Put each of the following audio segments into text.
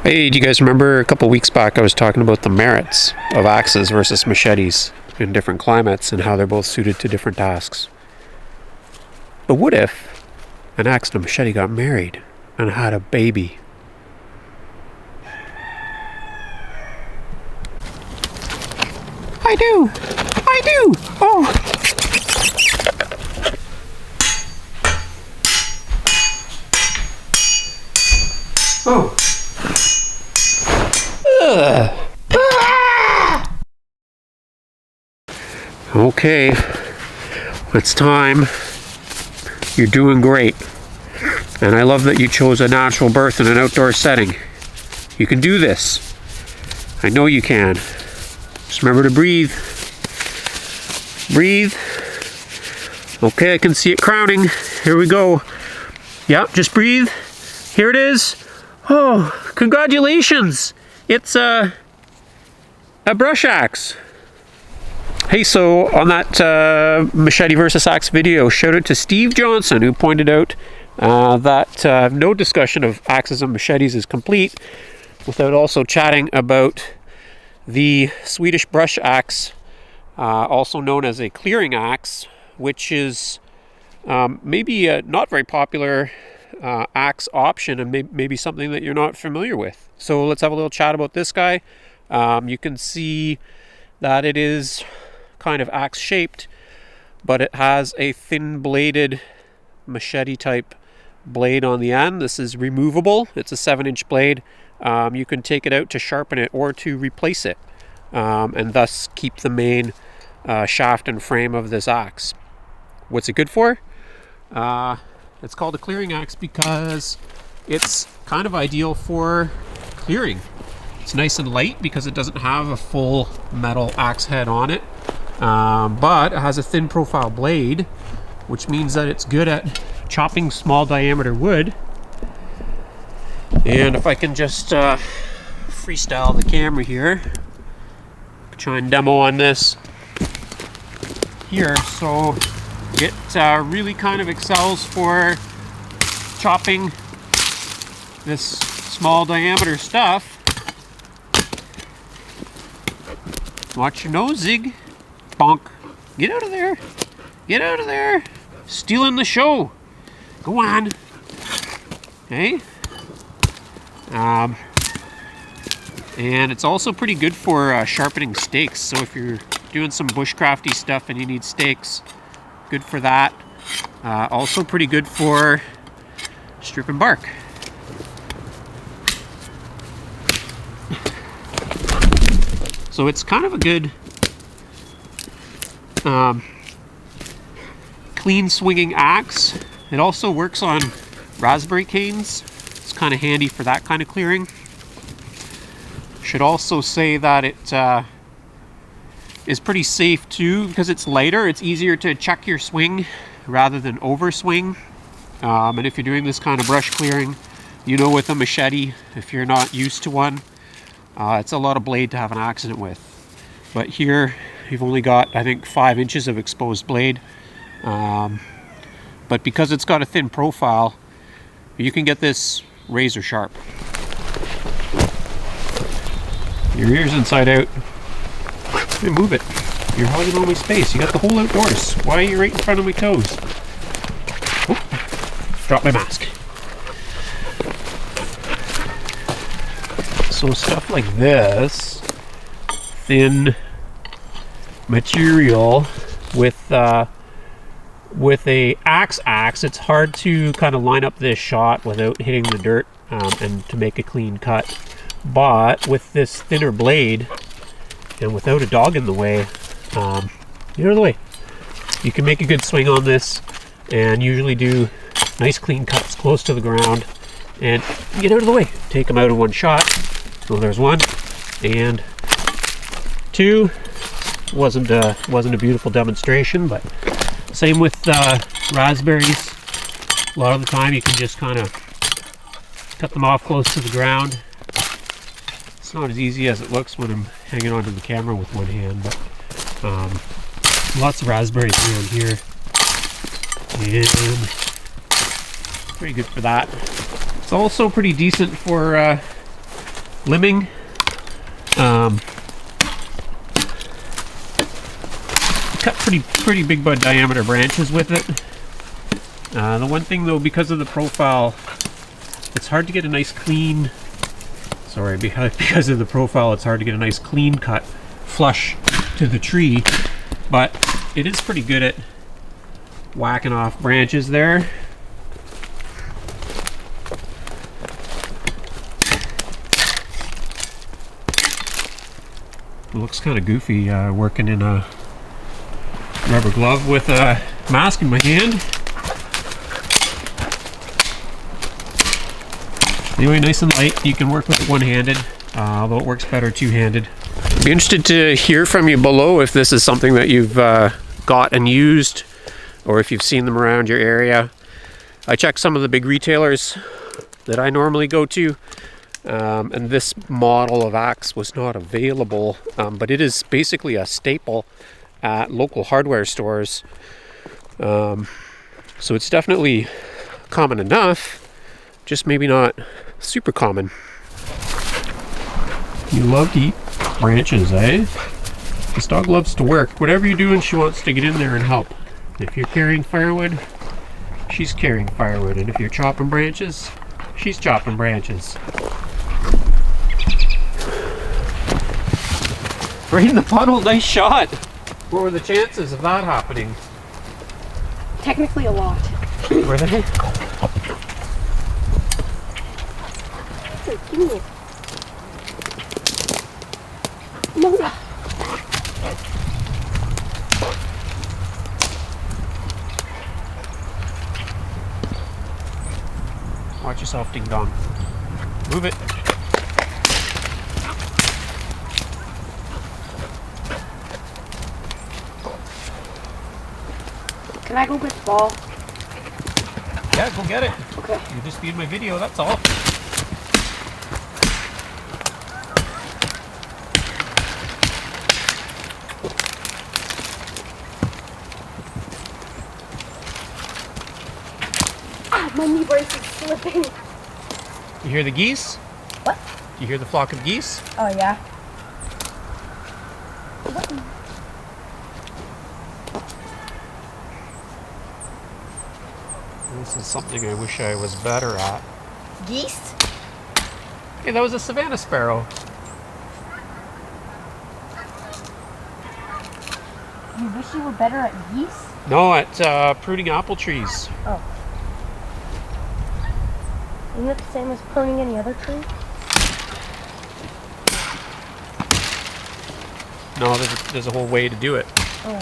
Hey, do you guys remember a couple weeks back I was talking about the merits of axes versus machetes in different climates and how they're both suited to different tasks? But what if an axe and a machete got married and had a baby? I do! Oh! Oh! Okay, it's time. You're doing great. And I love that you chose a natural birth in an outdoor setting. You can do this. I know you can. Just remember to breathe. Breathe. Okay, I can see it crowning. Here we go. Yep, just breathe. Here it is. Oh, congratulations. It's a brush axe. Hey, so on that machete versus axe video, shout out to Steve Johnson, who pointed out that no discussion of axes and machetes is complete without also chatting about the Swedish brush axe, also known as a clearing axe, which is maybe a not very popular axe option and maybe something that you're not familiar with. So let's have a little chat about this guy. You can see that it is kind of axe shaped, but it has a thin bladed machete type blade on the end. This is removable. It's a 7-inch blade. You can take it out to sharpen it or to replace it, and thus keep the main shaft and frame of this axe. What's it good for? It's called a clearing axe because it's kind of ideal for clearing. It's nice and light because it doesn't have a full metal axe head on it, but it has a thin profile blade, which means that it's good at chopping small diameter wood. And if I can just freestyle the camera here, try and demo on this here. So it really kind of excels for chopping this small diameter stuff. Watch your nose, Zig. Bonk. Get out of there. Get out of there. Stealing the show. Go on. Okay. And it's also pretty good for sharpening stakes. So if you're doing some bushcrafty stuff and you need stakes, good for that. Also pretty good for stripping bark. So it's kind of a good clean swinging axe. It also works on raspberry canes. It's kind of handy for that kind of clearing. Should also say that it is pretty safe too because it's lighter. It's easier to check your swing rather than over swing. And if you're doing this kind of brush clearing, you know, with a machete, if you're not used to one, it's a lot of blade to have an accident with. But here you've only got, I think, 5 inches of exposed blade. But because it's got a thin profile, you can get this razor sharp. Your ear's inside out. Hey, move it. You're hogging all my space. You got the whole outdoors. Why are you right in front of my toes? Oh, drop my mask. So stuff like this, thin material with a axe, it's hard to kind of line up this shot without hitting the dirt and to make a clean cut. But with this thinner blade and without a dog in the way, get out of the way. You can make a good swing on this and usually do nice clean cuts close to the ground and get out of the way. Take them out in one shot. So there's 1 and 2. Wasn't a beautiful demonstration, but same with raspberries. A lot of the time you can just kind of cut them off close to the ground. It's not as easy as it looks when I'm hanging onto the camera with one hand, but lots of raspberries around here, and pretty good for that. It's also pretty decent for limbing. Cut pretty big bud diameter branches with it. The one thing though, because of the profile, it's hard to get a nice clean, because of the profile, it's hard to get a nice clean cut flush to the tree, but it is pretty good at whacking off branches there. It looks kind of goofy working in a rubber glove with a mask in my hand. Anyway, nice and light. You can work with it one-handed, although it works better two-handed. Be interested to hear from you below if this is something that you've got and used, or if you've seen them around your area. I checked some of the big retailers that I normally go to, and this model of axe was not available, but it is basically a staple at local hardware stores. So it's definitely common enough, just maybe not super common. You love to eat branches, eh? This dog loves to work. Whatever you're doing, she wants to get in there and help. If you're carrying firewood, she's carrying firewood. And if you're chopping branches, she's chopping branches. Right in the puddle, nice shot. What were the chances of that happening? Technically a lot. Were they? Give me it. No. Watch yourself, ding dong. Move it. Can I go get the ball? Yeah, go get it. Okay. You just be in my video, that's all. My knee brace is slipping. You hear the geese? What? You hear the flock of geese? Oh, yeah. This is something I wish I was better at. Geese? Hey, that was a savanna sparrow. You wish you were better at geese? No, at pruning apple trees. Oh. Isn't it the same as pruning any other tree? No, there's a whole way to do it. Oh.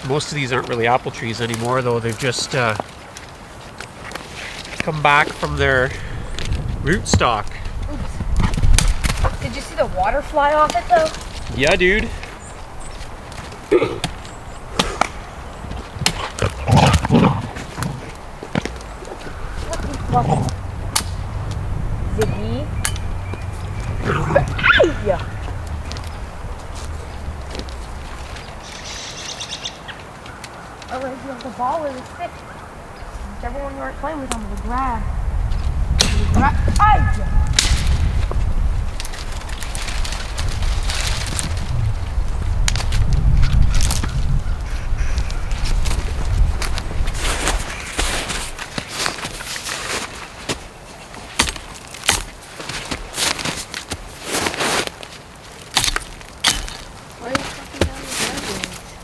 Most of these aren't really apple trees anymore, though. They've just come back from their rootstock. Oops. Did you see the water fly off it, though? Yeah, dude. Ziggy. Yeah. Alright, you have the ball or the stick. Whichever one you aren't playing with, I'm gonna grab. Ay!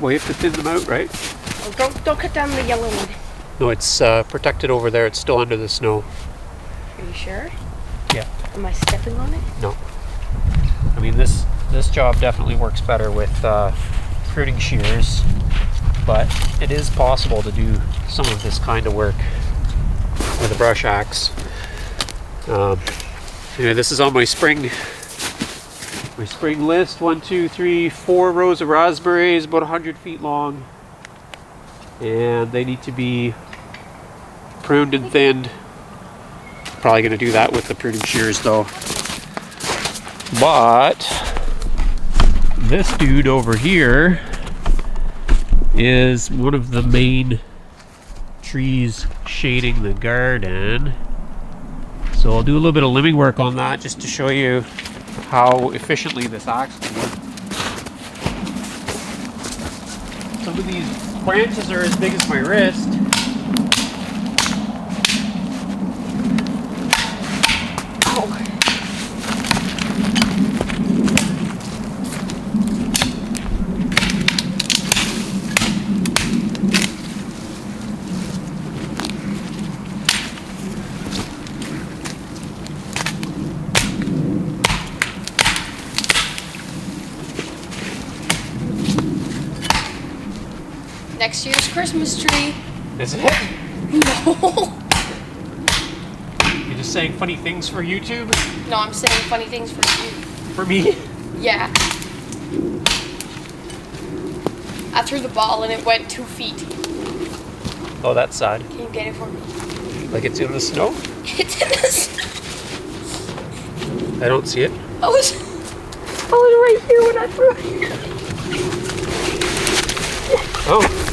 Well, you have to thin them out, right? Oh, don't cut down the yellow one. No, it's protected over there. It's still under the snow. Are you sure? Yeah. Am I stepping on it? No. I mean, this job definitely works better with pruning shears, but it is possible to do some of this kind of work with a brush axe. Anyway, this is on my spring list. 1, 2, 3, 4 rows of raspberries, about 100 feet long, and they need to be pruned and thinned. Probably going to do that with the pruning shears though. But this dude over here is one of the main trees shading the garden. So I'll do a little bit of limbing work on that just to show you how efficiently this axe can work. Some of these branches are as big as my wrist. Next year's Christmas tree. Is it? No. You're just saying funny things for YouTube? No, I'm saying funny things for you. For me? Yeah. I threw the ball and it went 2 feet. Oh, that side. Can you get it for me? Like it's in the snow? It's in the snow. I don't see it. I was right here when I threw it. Oh.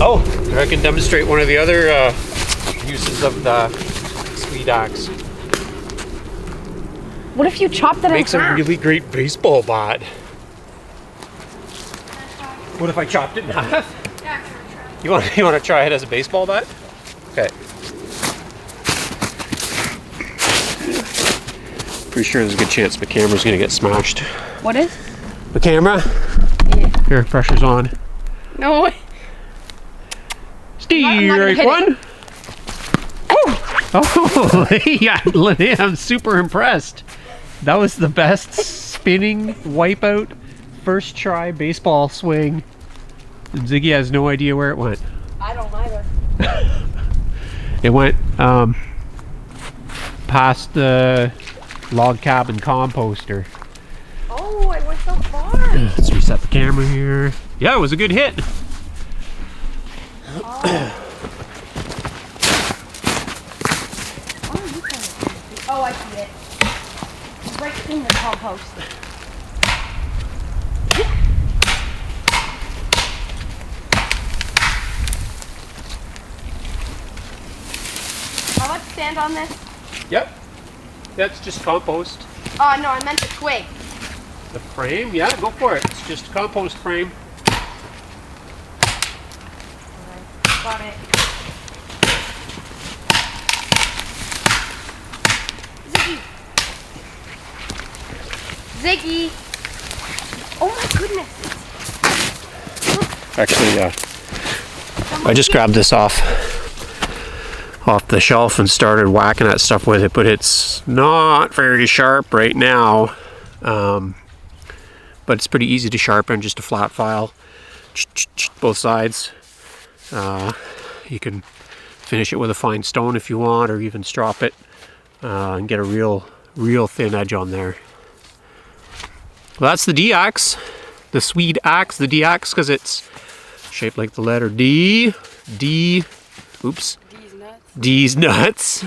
Oh, I can demonstrate one of the other uses of the sweet axe. What if you chopped it in Makes a half? really great baseball bat. What if I chopped it in half? Yeah, You want to try it as a baseball bat? Okay. Pretty sure there's a good chance my camera's gonna get smashed. What is? The camera? Yeah. Here, pressure's on. No. Steve, right one. Oh, yeah, I'm super impressed. That was the best spinning wipeout first try baseball swing. And Ziggy has no idea where it went. I don't either. It went past the log cabin composter. Oh, I went so far. Let's reset the camera here. Yeah, it was a good hit. Oh, I see it. Right in the compost. Let's stand on this. Yep. That's just compost. Oh, no, I meant the twig. The frame? Yeah, go for it. It's just a compost frame. Got it. Ziggy! Oh my goodness! Actually, I just grabbed this off the shelf and started whacking that stuff with it, but it's not very sharp right now. But it's pretty easy to sharpen, just a flat file, both sides. You can finish it with a fine stone if you want, or even strop it and get a real thin edge on there. Well, that's the D-axe, the Swede axe, the D-axe, because it's shaped like the letter D. Oops. D's nuts.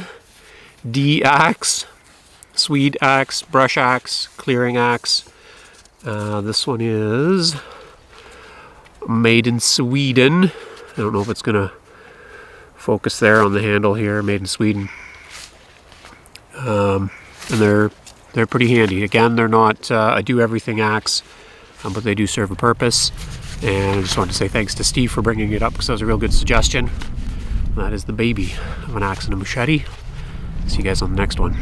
D-axe, Swede axe, brush axe, clearing axe. This one is made in Sweden. I don't know if it's gonna focus there on the handle here. Made in Sweden, and they're pretty handy. Again, they're not a do-everything axe, but they do serve a purpose. And I just wanted to say thanks to Steve for bringing it up, because that was a real good suggestion. And that is the baby of an axe and a machete. See you guys on the next one.